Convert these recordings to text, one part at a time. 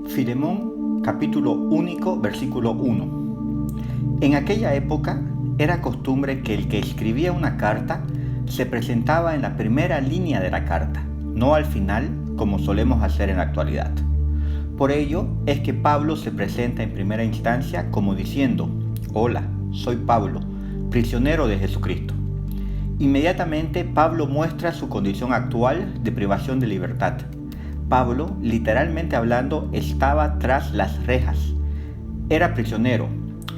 Filemón, capítulo único, versículo 1. En aquella época era costumbre que el que escribía una carta se presentaba en la primera línea de la carta, no al final como solemos hacer en la actualidad. Por ello es que Pablo se presenta en primera instancia como diciendo: «Hola, soy Pablo, prisionero de Jesucristo». Inmediatamente Pablo muestra su condición actual de privación de libertad. Pablo, literalmente hablando, estaba tras las rejas. Era prisionero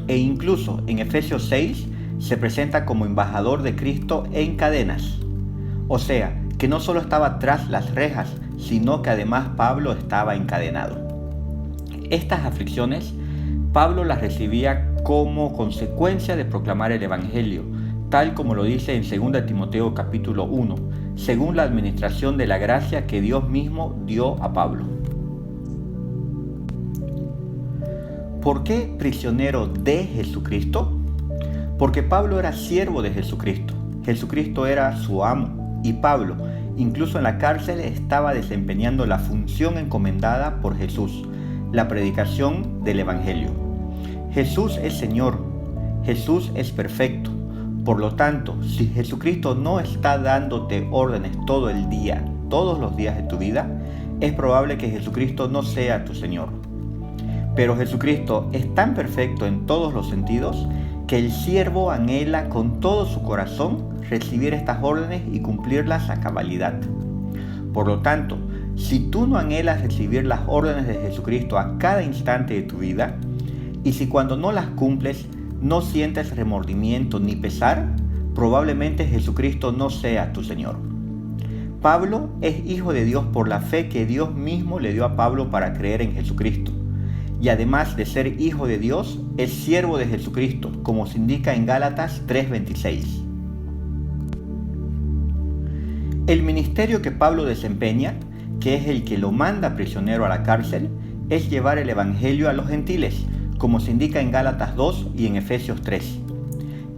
e incluso en Efesios 6 se presenta como embajador de Cristo en cadenas. O sea, que no solo estaba tras las rejas, sino que además Pablo estaba encadenado. Estas aflicciones, Pablo las recibía como consecuencia de proclamar el Evangelio, tal como lo dice en 2 Timoteo capítulo 1, según la administración de la gracia que Dios mismo dio a Pablo. ¿Por qué prisionero de Jesucristo? Porque Pablo era siervo de Jesucristo. Jesucristo era su amo y Pablo, incluso en la cárcel, estaba desempeñando la función encomendada por Jesús, la predicación del Evangelio. Jesús es Señor, Jesús es perfecto. Por lo tanto, si Jesucristo no está dándote órdenes todo el día, todos los días de tu vida, es probable que Jesucristo no sea tu Señor. Pero Jesucristo es tan perfecto en todos los sentidos que el siervo anhela con todo su corazón recibir estas órdenes y cumplirlas a cabalidad. Por lo tanto, si tú no anhelas recibir las órdenes de Jesucristo a cada instante de tu vida, y si cuando no las cumples no sientes remordimiento ni pesar, probablemente Jesucristo no sea tu Señor. Pablo es hijo de Dios por la fe que Dios mismo le dio a Pablo para creer en Jesucristo. Y además de ser hijo de Dios, es siervo de Jesucristo, como se indica en Gálatas 3:26. El ministerio que Pablo desempeña, que es el que lo manda prisionero a la cárcel, es llevar el Evangelio a los gentiles, como se indica en Gálatas 2 y en Efesios 3.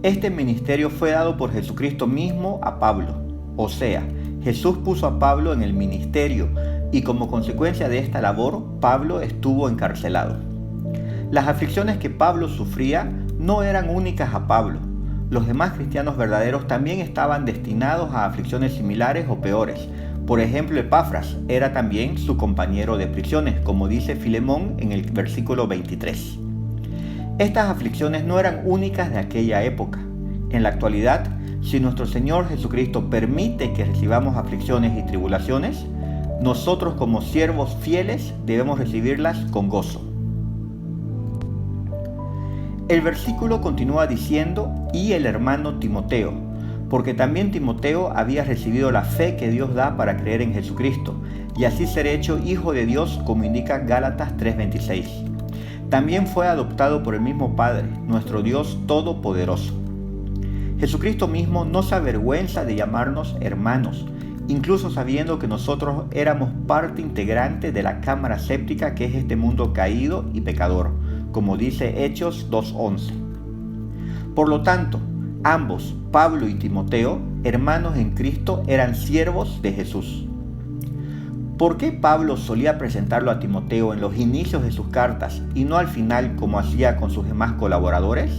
Este ministerio fue dado por Jesucristo mismo a Pablo, o sea, Jesús puso a Pablo en el ministerio y como consecuencia de esta labor, Pablo estuvo encarcelado. Las aflicciones que Pablo sufría no eran únicas a Pablo. Los demás cristianos verdaderos también estaban destinados a aflicciones similares o peores. Por ejemplo, Epafras era también su compañero de prisiones, como dice Filemón en el versículo 23. Estas aflicciones no eran únicas de aquella época. En la actualidad, si nuestro Señor Jesucristo permite que recibamos aflicciones y tribulaciones, nosotros como siervos fieles debemos recibirlas con gozo. El versículo continúa diciendo: y el hermano Timoteo, porque también Timoteo había recibido la fe que Dios da para creer en Jesucristo, y así ser hecho hijo de Dios, como indica Gálatas 3:26. También fue adoptado por el mismo Padre, nuestro Dios Todopoderoso. Jesucristo mismo no se avergüenza de llamarnos hermanos, incluso sabiendo que nosotros éramos parte integrante de la cámara séptica que es este mundo caído y pecador, como dice Hechos 2:11. Por lo tanto, ambos, Pablo y Timoteo, hermanos en Cristo, eran siervos de Jesús. ¿Por qué Pablo solía presentarlo a Timoteo en los inicios de sus cartas y no al final como hacía con sus demás colaboradores?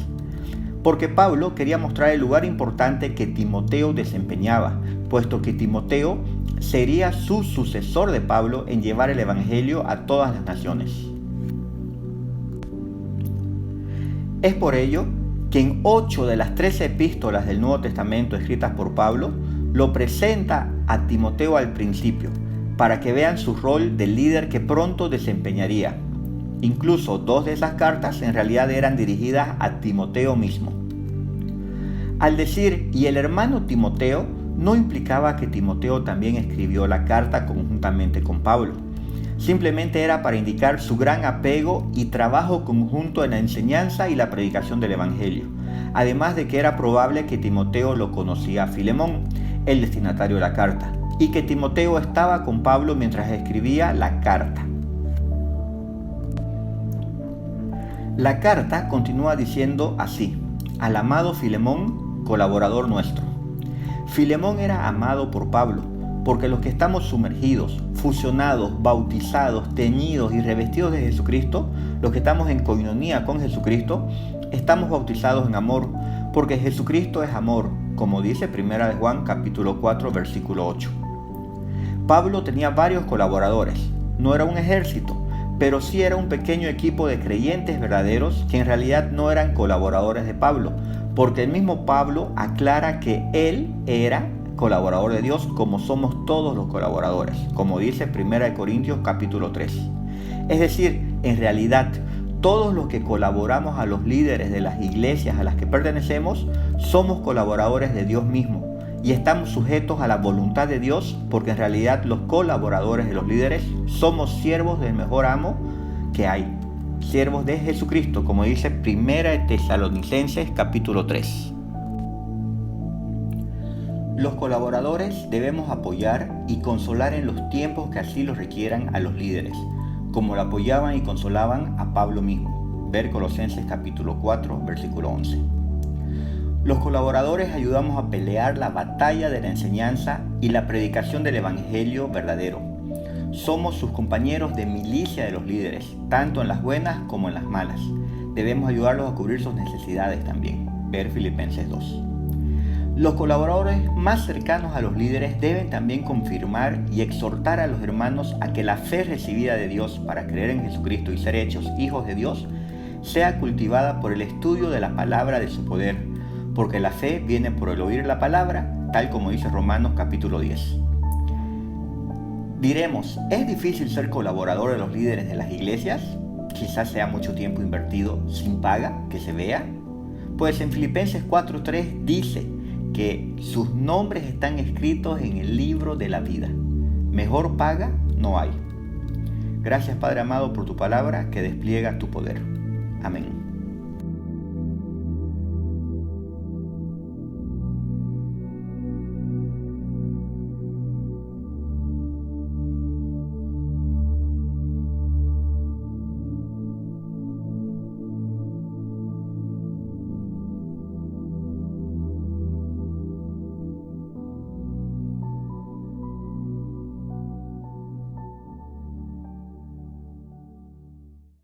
Porque Pablo quería mostrar el lugar importante que Timoteo desempeñaba, puesto que Timoteo sería su sucesor de Pablo en llevar el Evangelio a todas las naciones. Es por ello que en 8 de las 13 epístolas del Nuevo Testamento escritas por Pablo, lo presenta a Timoteo al principio, para que vean su rol de líder que pronto desempeñaría. Incluso 2 de esas cartas en realidad eran dirigidas a Timoteo mismo. Al decir «y el hermano Timoteo», no implicaba que Timoteo también escribió la carta conjuntamente con Pablo. Simplemente era para indicar su gran apego y trabajo conjunto en la enseñanza y la predicación del Evangelio, además de que era probable que Timoteo lo conocía a Filemón, el destinatario de la carta, y que Timoteo estaba con Pablo mientras escribía la carta. La carta continúa diciendo así: al amado Filemón, colaborador nuestro. Filemón era amado por Pablo, porque los que estamos sumergidos, fusionados, bautizados, teñidos y revestidos de Jesucristo, los que estamos en coinonía con Jesucristo, estamos bautizados en amor, porque Jesucristo es amor, como dice 1 de Juan capítulo 4, versículo 8. Pablo tenía varios colaboradores, no era un ejército, pero sí era un pequeño equipo de creyentes verdaderos que en realidad no eran colaboradores de Pablo, porque el mismo Pablo aclara que él era colaborador de Dios como somos todos los colaboradores, como dice 1 Corintios capítulo 3. Es decir, en realidad, todos los que colaboramos a los líderes de las iglesias a las que pertenecemos, somos colaboradores de Dios mismo y estamos sujetos a la voluntad de Dios, porque en realidad los colaboradores de los líderes somos siervos del mejor amo que hay, siervos de Jesucristo, como dice 1 Tesalonicenses capítulo 3. Los colaboradores debemos apoyar y consolar en los tiempos que así lo requieran a los líderes, como lo apoyaban y consolaban a Pablo mismo. Ver Colosenses capítulo 4, versículo 11. Los colaboradores ayudamos a pelear la batalla de la enseñanza y la predicación del evangelio verdadero. Somos sus compañeros de milicia de los líderes, tanto en las buenas como en las malas. Debemos ayudarlos a cubrir sus necesidades también. Ver Filipenses 2. Los colaboradores más cercanos a los líderes deben también confirmar y exhortar a los hermanos a que la fe recibida de Dios para creer en Jesucristo y ser hechos hijos de Dios sea cultivada por el estudio de la palabra de su poder, porque la fe viene por el oír la palabra, tal como dice Romanos capítulo 10. Diremos, ¿es difícil ser colaborador de los líderes de las iglesias? Quizás sea mucho tiempo invertido sin paga, que se vea. Pues en Filipenses 4:3 dice que sus nombres están escritos en el libro de la vida. Mejor paga no hay. Gracias, Padre amado, por tu palabra que despliega tu poder. Amén.